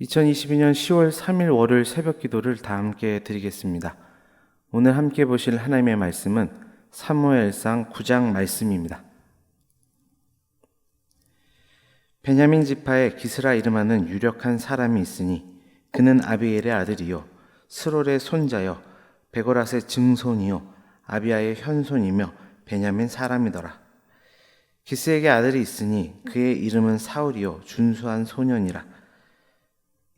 2022년 10월 3일 월요일 새벽 기도를 다 함께 드리겠습니다. 오늘 함께 보실 하나님의 말씀은 사무엘상 9장 말씀입니다. 베냐민 지파에 기스라 이름하는 유력한 사람이 있으니 그는 아비엘의 아들이요 스롤의 손자요 베고랏의 증손이요 아비아의 현손이며 베냐민 사람이더라. 기스에게 아들이 있으니 그의 이름은 사울이요 준수한 소년이라.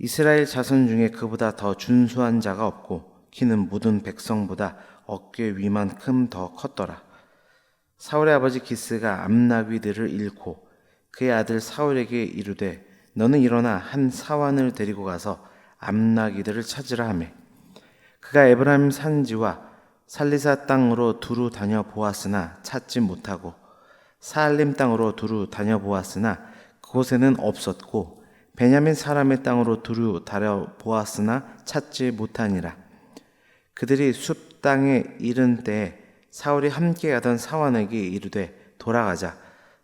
이스라엘 자손 중에 그보다 더 준수한 자가 없고 키는 모든 백성보다 어깨 위만큼 더 컸더라. 사울의 아버지 기스가 암나귀들을 잃고 그의 아들 사울에게 이르되 너는 일어나 한 사환을 데리고 가서 암나귀들을 찾으라 하매 그가 에브라임 산지와 살리사 땅으로 두루 다녀 보았으나 찾지 못하고 사알림 땅으로 두루 다녀 보았으나 그곳에는 없었고 베냐민 사람의 땅으로 두루 다녀 보았으나 찾지 못하니라. 그들이 숲 땅에 이른 때에 사울이 함께 가던 사환에게 이르되 돌아가자.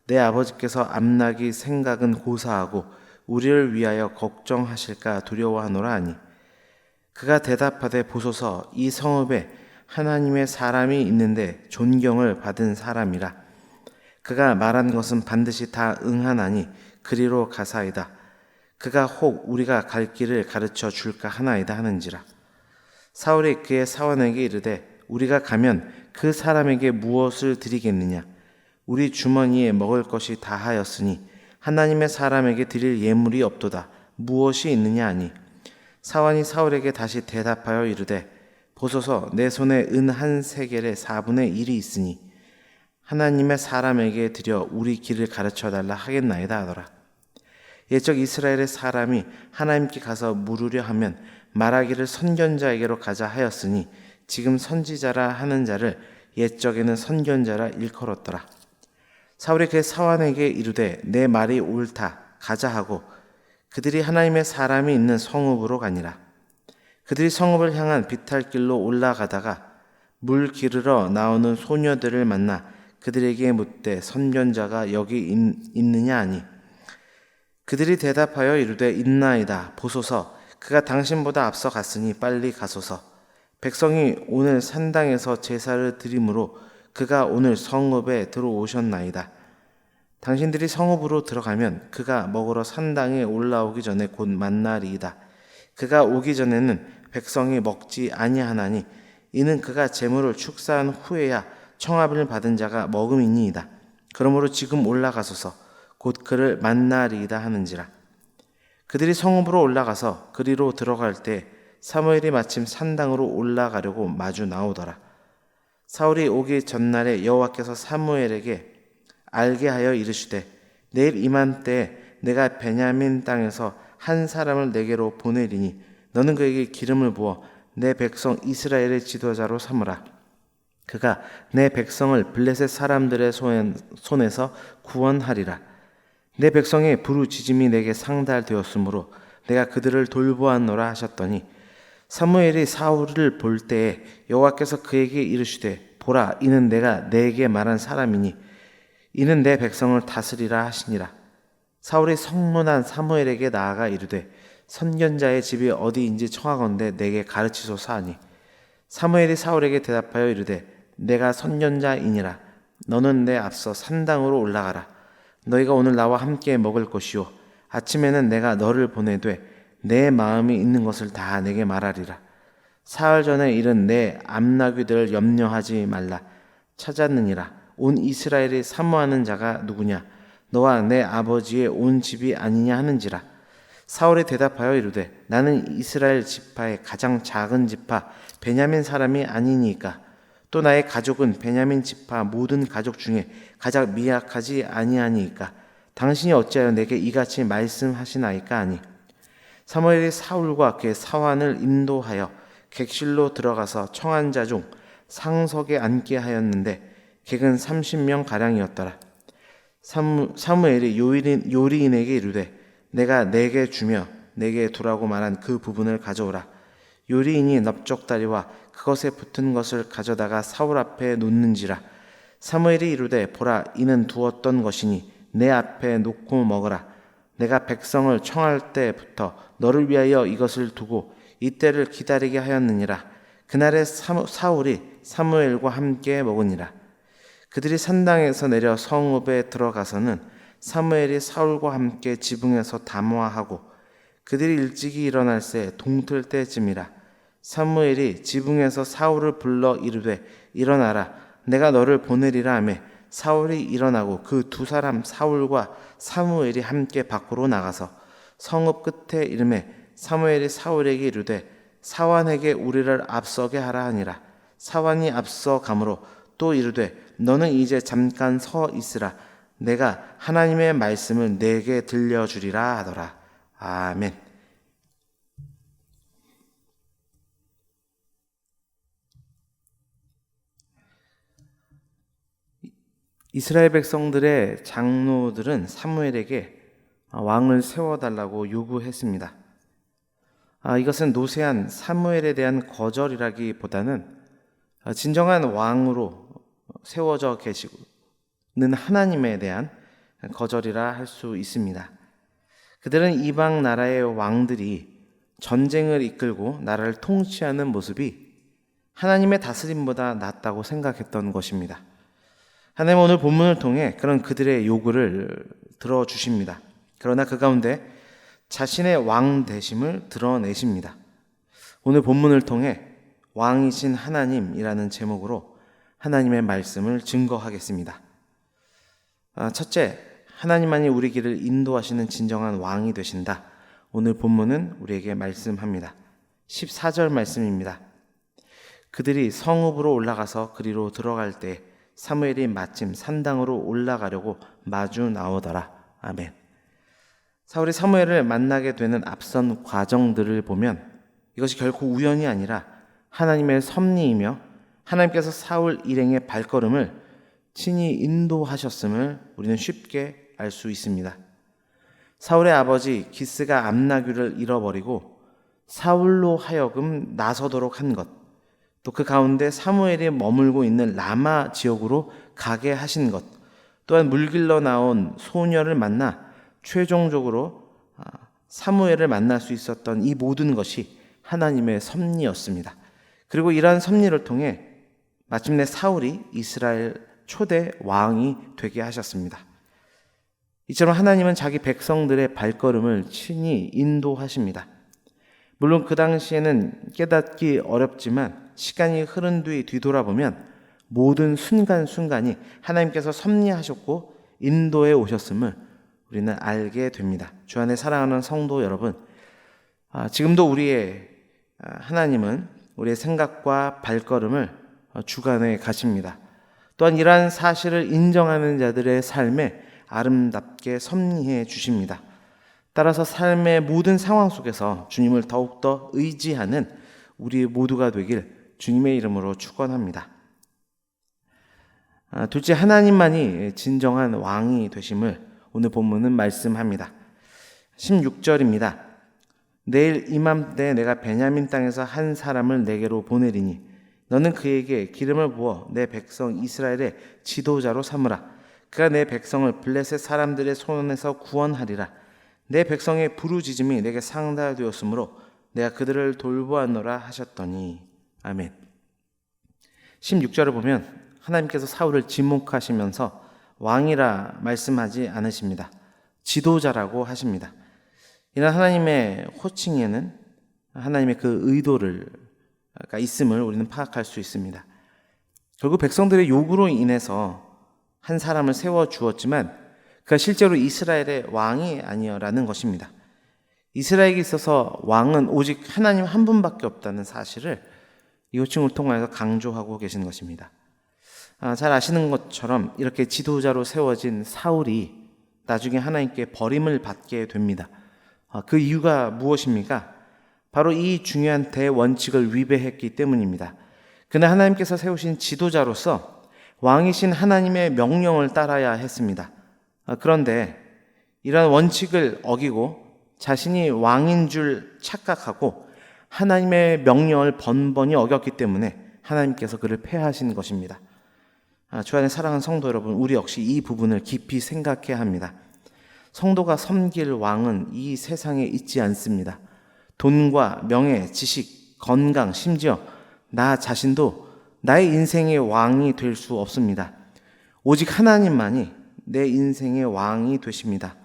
내 아버지께서 암나귀 생각은 고사하고 우리를 위하여 걱정하실까 두려워하노라 하니 그가 대답하되 보소서 이 성읍에 하나님의 사람이 있는데 존경을 받은 사람이라. 그가 말한 것은 반드시 다 응하나니 그리로 가사이다. 그가 혹 우리가 갈 길을 가르쳐 줄까 하나이다 하는지라. 사울이 그의 사원에게 이르되 우리가 가면 그 사람에게 무엇을 드리겠느냐. 우리 주머니에 먹을 것이 다하였으니 하나님의 사람에게 드릴 예물이 없도다. 무엇이 있느냐 하니 사원이 사울에게 다시 대답하여 이르되 보소서 내 손에 은 한 세겔의 4분의 1이 있으니 하나님의 사람에게 드려 우리 길을 가르쳐 달라 하겠나이다 하더라. 옛적 이스라엘의 사람이 하나님께 가서 물으려 하면 말하기를 선견자에게로 가자 하였으니 지금 선지자라 하는 자를 옛적에는 선견자라 일컬었더라. 사울이 그 사환에게 이르되 내 말이 옳다 가자 하고 그들이 하나님의 사람이 있는 성읍으로 가니라. 그들이 성읍을 향한 비탈길로 올라가다가 물 기르러 나오는 소녀들을 만나 그들에게 묻되 선견자가 여기 있느냐 하니 그들이 대답하여 이르되 있나이다. 보소서 그가 당신보다 앞서 갔으니 빨리 가소서. 백성이 오늘 산당에서 제사를 드리므로 그가 오늘 성읍에 들어오셨나이다. 당신들이 성읍으로 들어가면 그가 먹으러 산당에 올라오기 전에 곧 만나리이다. 그가 오기 전에는 백성이 먹지 아니하나니 이는 그가 제물을 축사한 후에야 청합을 받은 자가 먹음이니이다. 그러므로 지금 올라가소서. 곧 그를 만나리이다 하는지라. 그들이 성읍으로 올라가서 그리로 들어갈 때 사무엘이 마침 산당으로 올라가려고 마주 나오더라. 사울이 오기 전날에 여호와께서 사무엘에게 알게 하여 이르시되 내일 이맘때에 내가 베냐민 땅에서 한 사람을 내게로 보내리니 너는 그에게 기름을 부어 내 백성 이스라엘의 지도자로 삼으라. 그가 내 백성을 블레셋 사람들의 손에서 구원하리라. 내 백성의 부르짖음이 내게 상달되었으므로 내가 그들을 돌보았노라 하셨더니 사무엘이 사울을 볼 때에 여호와께서 그에게 이르시되 보라 이는 내가 내게 말한 사람이니 이는 내 백성을 다스리라 하시니라. 사울이 성문한 사무엘에게 나아가 이르되 선견자의 집이 어디인지 청하건대 내게 가르치소서 하니 사무엘이 사울에게 대답하여 이르되 내가 선견자이니라. 너는 내 앞서 산당으로 올라가라. 너희가 오늘 나와 함께 먹을 것이요 아침에는 내가 너를 보내되 내 마음이 있는 것을 다 내게 말하리라. 사흘 전에 이른 내 암나귀들을 염려하지 말라. 찾았느니라. 온 이스라엘이 사모하는 자가 누구냐? 너와 내 아버지의 온 집이 아니냐 하는지라. 사울이 대답하여 이르되 나는 이스라엘 지파의 가장 작은 지파 베냐민 사람이 아니니까 또 나의 가족은 베냐민 지파 모든 가족 중에 가장 미약하지 아니하니까 당신이 어찌하여 내게 이같이 말씀하시나이까 하니 사무엘이 사울과 그의 사환을 인도하여 객실로 들어가서 청한 자 중 상석에 앉게 하였는데 객은 30명 가량이었더라. 사무엘이 요리인에게 이르되 내가 내게 주며 내게 두라고 말한 그 부분을 가져오라. 요리인이 넓적다리와 그것에 붙은 것을 가져다가 사울 앞에 놓는지라. 사무엘이 이르되 보라 이는 두었던 것이니 내 앞에 놓고 먹으라. 내가 백성을 청할 때부터 너를 위하여 이것을 두고 이때를 기다리게 하였느니라. 그날에 사울이 사무엘과 함께 먹으니라. 그들이 산당에서 내려 성읍에 들어가서는 사무엘이 사울과 함께 지붕에서 담화하고 그들이 일찍이 일어날새 동틀 때쯤이라. 사무엘이 지붕에서 사울을 불러 이르되 일어나라, 내가 너를 보내리라 하매 사울이 일어나고 그 두 사람 사울과 사무엘이 함께 밖으로 나가서 성읍 끝에 이르매 사무엘이 사울에게 이르되 사환에게 우리를 앞서게 하라 하니라. 사환이 앞서 가므로 또 이르되 너는 이제 잠깐 서 있으라, 내가 하나님의 말씀을 내게 들려주리라 하더라. 아멘. 이스라엘 백성들의 장로들은 사무엘에게 왕을 세워달라고 요구했습니다. 이것은 노쇠한 사무엘에 대한 거절이라기보다는 진정한 왕으로 세워져 계시는 하나님에 대한 거절이라 할 수 있습니다. 그들은 이방 나라의 왕들이 전쟁을 이끌고 나라를 통치하는 모습이 하나님의 다스림보다 낫다고 생각했던 것입니다. 하나님은 오늘 본문을 통해 그런 그들의 요구를 들어주십니다. 그러나 그 가운데 자신의 왕 되심을 드러내십니다. 오늘 본문을 통해 왕이신 하나님이라는 제목으로 하나님의 말씀을 증거하겠습니다. 첫째, 하나님만이 우리 길을 인도하시는 진정한 왕이 되신다. 오늘 본문은 우리에게 말씀합니다. 14절 말씀입니다. 그들이 성읍으로 올라가서 그리로 들어갈 때 사무엘이 마침 산당으로 올라가려고 마주 나오더라. 아멘. 사울이 사무엘을 만나게 되는 앞선 과정들을 보면 이것이 결코 우연이 아니라 하나님의 섭리이며 하나님께서 사울 일행의 발걸음을 친히 인도하셨음을 우리는 쉽게 알 수 있습니다. 사울의 아버지 기스가 암나귀를 잃어버리고 사울로 하여금 나서도록 한 것, 또 그 가운데 사무엘이 머물고 있는 라마 지역으로 가게 하신 것, 또한 물길러 나온 소녀를 만나 최종적으로 사무엘을 만날 수 있었던 이 모든 것이 하나님의 섭리였습니다. 그리고 이러한 섭리를 통해 마침내 사울이 이스라엘 초대 왕이 되게 하셨습니다. 이처럼 하나님은 자기 백성들의 발걸음을 친히 인도하십니다. 물론 그 당시에는 깨닫기 어렵지만 시간이 흐른 뒤 뒤돌아보면 모든 순간순간이 하나님께서 섭리하셨고 인도해 오셨음을 우리는 알게 됩니다. 주 안에 사랑하는 성도 여러분, 지금도 우리의 하나님은 우리의 생각과 발걸음을 주관해 가십니다. 또한 이러한 사실을 인정하는 자들의 삶에 아름답게 섭리해 주십니다. 따라서 삶의 모든 상황 속에서 주님을 더욱더 의지하는 우리 모두가 되길 주님의 이름으로 축원합니다. 둘째, 하나님만이 진정한 왕이 되심을 오늘 본문은 말씀합니다. 16절입니다. 내일 이맘때 내가 베냐민 땅에서 한 사람을 내게로 보내리니 너는 그에게 기름을 부어 내 백성 이스라엘의 지도자로 삼으라. 그가 내 백성을 블레셋 사람들의 손에서 구원하리라. 내 백성의 부르짖음이 내게 상달되었으므로 내가 그들을 돌보았노라 하셨더니. 아멘. 16절을 보면 하나님께서 사울을 지목하시면서 왕이라 말씀하지 않으십니다. 지도자라고 하십니다. 이런 하나님의 호칭에는 하나님의 그 의도를 있음을 우리는 파악할 수 있습니다. 결국 백성들의 요구로 인해서 한 사람을 세워주었지만 그가 실제로 이스라엘의 왕이 아니라는 것입니다. 이스라엘에게 있어서 왕은 오직 하나님 한 분밖에 없다는 사실을 이 호칭을 통해서 강조하고 계시는 것입니다. 잘 아시는 것처럼 이렇게 지도자로 세워진 사울이 나중에 하나님께 버림을 받게 됩니다. 그 이유가 무엇입니까? 바로 이 중요한 대원칙을 위배했기 때문입니다. 그는 하나님께서 세우신 지도자로서 왕이신 하나님의 명령을 따라야 했습니다. 그런데 이러한 원칙을 어기고 자신이 왕인 줄 착각하고 하나님의 명령을 번번이 어겼기 때문에 하나님께서 그를 폐하신 것입니다. 주 안에 사랑하는 성도 여러분, 우리 역시 이 부분을 깊이 생각해야 합니다. 성도가 섬길 왕은 이 세상에 있지 않습니다. 돈과 명예, 지식, 건강, 심지어 나 자신도 나의 인생의 왕이 될 수 없습니다. 오직 하나님만이 내 인생의 왕이 되십니다.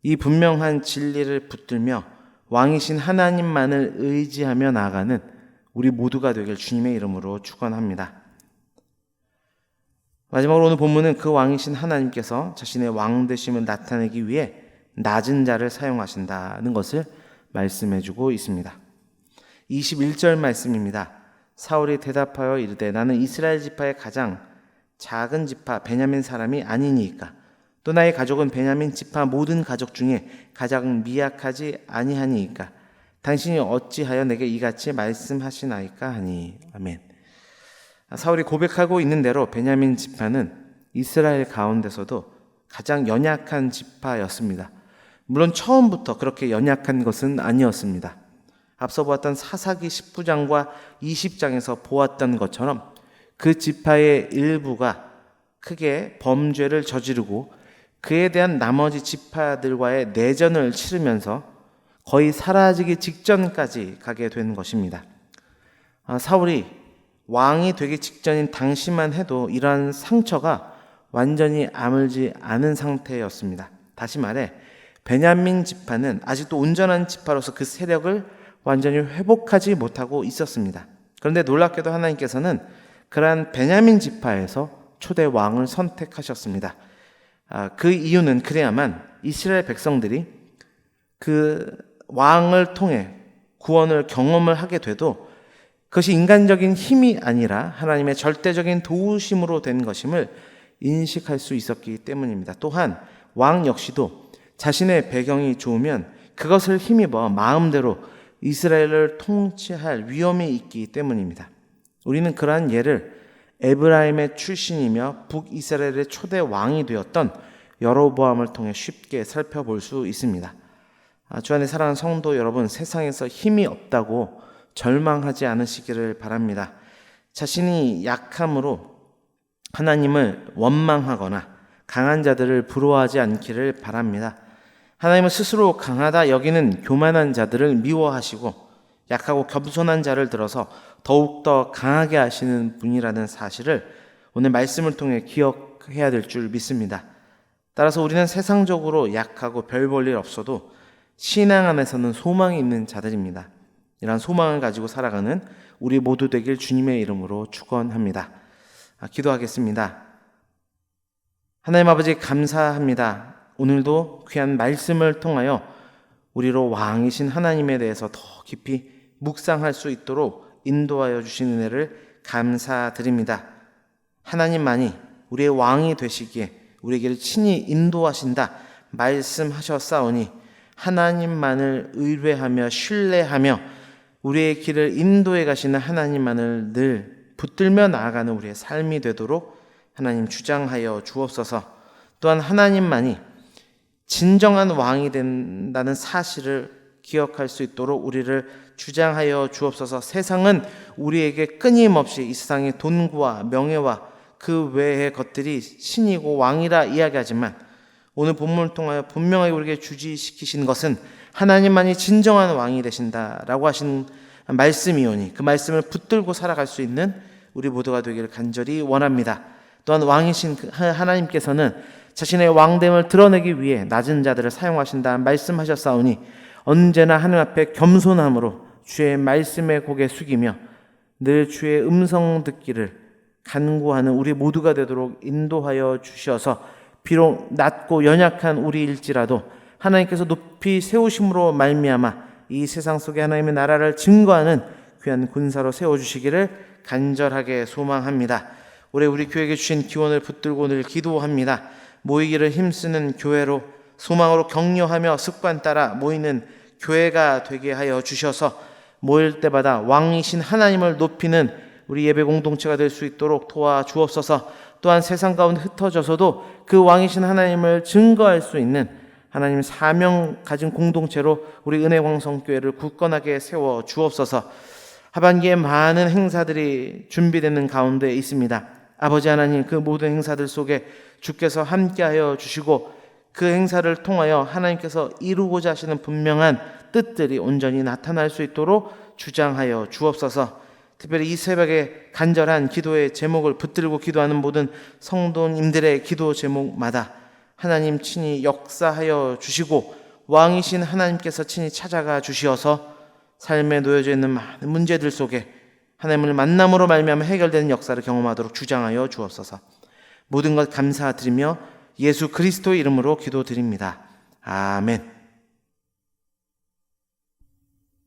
이 분명한 진리를 붙들며 왕이신 하나님만을 의지하며 나아가는 우리 모두가 되길 주님의 이름으로 축원합니다. 마지막으로 오늘 본문은 그 왕이신 하나님께서 자신의 왕 되심을 나타내기 위해 낮은 자를 사용하신다는 것을 말씀해 주고 있습니다. 21절 말씀입니다. 사울이 대답하여 이르되 나는 이스라엘 지파의 가장 작은 지파 베냐민 사람이 아니니이까 또 나의 가족은 베냐민 지파 모든 가족 중에 가장 미약하지 아니하니이까 당신이 어찌하여 내게 이같이 말씀하시나이까 하니. 아멘. 사울이 고백하고 있는 대로 베냐민 지파는 이스라엘 가운데서도 가장 연약한 지파였습니다. 물론 처음부터 그렇게 연약한 것은 아니었습니다. 앞서 보았던 사사기 19장과 20장에서 보았던 것처럼 그 지파의 일부가 크게 범죄를 저지르고 그에 대한 나머지 지파들과의 내전을 치르면서 거의 사라지기 직전까지 가게 된 것입니다. 사울이 왕이 되기 직전인 당시만 해도 이러한 상처가 완전히 아물지 않은 상태였습니다. 다시 말해 베냐민 지파는 아직도 온전한 지파로서 그 세력을 완전히 회복하지 못하고 있었습니다. 그런데 놀랍게도 하나님께서는 그러한 베냐민 지파에서 초대 왕을 선택하셨습니다. 그 이유는 그래야만 이스라엘 백성들이 그 왕을 통해 구원을 경험을 하게 돼도 그것이 인간적인 힘이 아니라 하나님의 절대적인 도우심으로 된 것임을 인식할 수 있었기 때문입니다. 또한 왕 역시도 자신의 배경이 좋으면 그것을 힘입어 마음대로 이스라엘을 통치할 위험이 있기 때문입니다. 우리는 그러한 예를 에브라임의 출신이며 북이스라엘의 초대 왕이 되었던 여로보암을 통해 쉽게 살펴볼 수 있습니다. 주 안에 사랑하는 성도 여러분, 세상에서 힘이 없다고 절망하지 않으시기를 바랍니다. 자신이 약함으로 하나님을 원망하거나 강한 자들을 부러워하지 않기를 바랍니다. 하나님은 스스로 강하다 여기는 교만한 자들을 미워하시고 약하고 겸손한 자를 들어서 더욱더 강하게 하시는 분이라는 사실을 오늘 말씀을 통해 기억해야 될 줄 믿습니다. 따라서 우리는 세상적으로 약하고 별 볼 일 없어도 신앙 안에서는 소망이 있는 자들입니다. 이러한 소망을 가지고 살아가는 우리 모두 되길 주님의 이름으로 축원합니다. 기도하겠습니다. 하나님 아버지 감사합니다. 오늘도 귀한 말씀을 통하여 우리로 왕이신 하나님에 대해서 더 깊이 묵상할 수 있도록 인도하여 주신 은혜를 감사드립니다. 하나님만이 우리의 왕이 되시기에 우리에게 친히 인도하신다 말씀하셨사오니 하나님만을 의뢰하며 신뢰하며 우리의 길을 인도해 가시는 하나님만을 늘 붙들며 나아가는 우리의 삶이 되도록 하나님 주장하여 주옵소서. 또한 하나님만이 진정한 왕이 된다는 사실을 기억할 수 있도록 우리를 주장하여 주옵소서. 세상은 우리에게 끊임없이 이 세상의 돈과 명예와 그 외의 것들이 신이고 왕이라 이야기하지만 오늘 본문을 통하여 분명하게 우리에게 주지시키신 것은 하나님만이 진정한 왕이 되신다라고 하신 말씀이오니 그 말씀을 붙들고 살아갈 수 있는 우리 모두가 되기를 간절히 원합니다. 또한 왕이신 하나님께서는 자신의 왕됨을 드러내기 위해 낮은 자들을 사용하신다 말씀하셨사오니 언제나 하나님 앞에 겸손함으로 주의 말씀에 고개 숙이며 늘 주의 음성 듣기를 간구하는 우리 모두가 되도록 인도하여 주셔서 비록 낮고 연약한 우리일지라도 하나님께서 높이 세우심으로 말미암아 이 세상 속에 하나님의 나라를 증거하는 귀한 군사로 세워주시기를 간절하게 소망합니다. 올해 우리 교회에게 주신 기원을 붙들고 늘 기도합니다. 모이기를 힘쓰는 교회로 소망으로 격려하며 습관 따라 모이는 교회가 되게 하여 주셔서 모일 때마다 왕이신 하나님을 높이는 우리 예배 공동체가 될 수 있도록 도와주옵소서. 또한 세상 가운데 흩어져서도 그 왕이신 하나님을 증거할 수 있는 하나님 사명 가진 공동체로 우리 은혜광성교회를 굳건하게 세워 주옵소서. 하반기에 많은 행사들이 준비되는 가운데 있습니다. 아버지 하나님, 그 모든 행사들 속에 주께서 함께하여 주시고 그 행사를 통하여 하나님께서 이루고자 하시는 분명한 뜻들이 온전히 나타날 수 있도록 주장하여 주옵소서. 특별히 이 새벽에 간절한 기도의 제목을 붙들고 기도하는 모든 성도님들의 기도 제목마다 하나님 친히 역사하여 주시고 왕이신 하나님께서 친히 찾아가 주시어서 삶에 놓여져 있는 많은 문제들 속에 하나님을 만남으로 말미암아 해결되는 역사를 경험하도록 주장하여 주옵소서. 모든 것 감사드리며 예수 그리스도의 이름으로 기도드립니다. 아멘.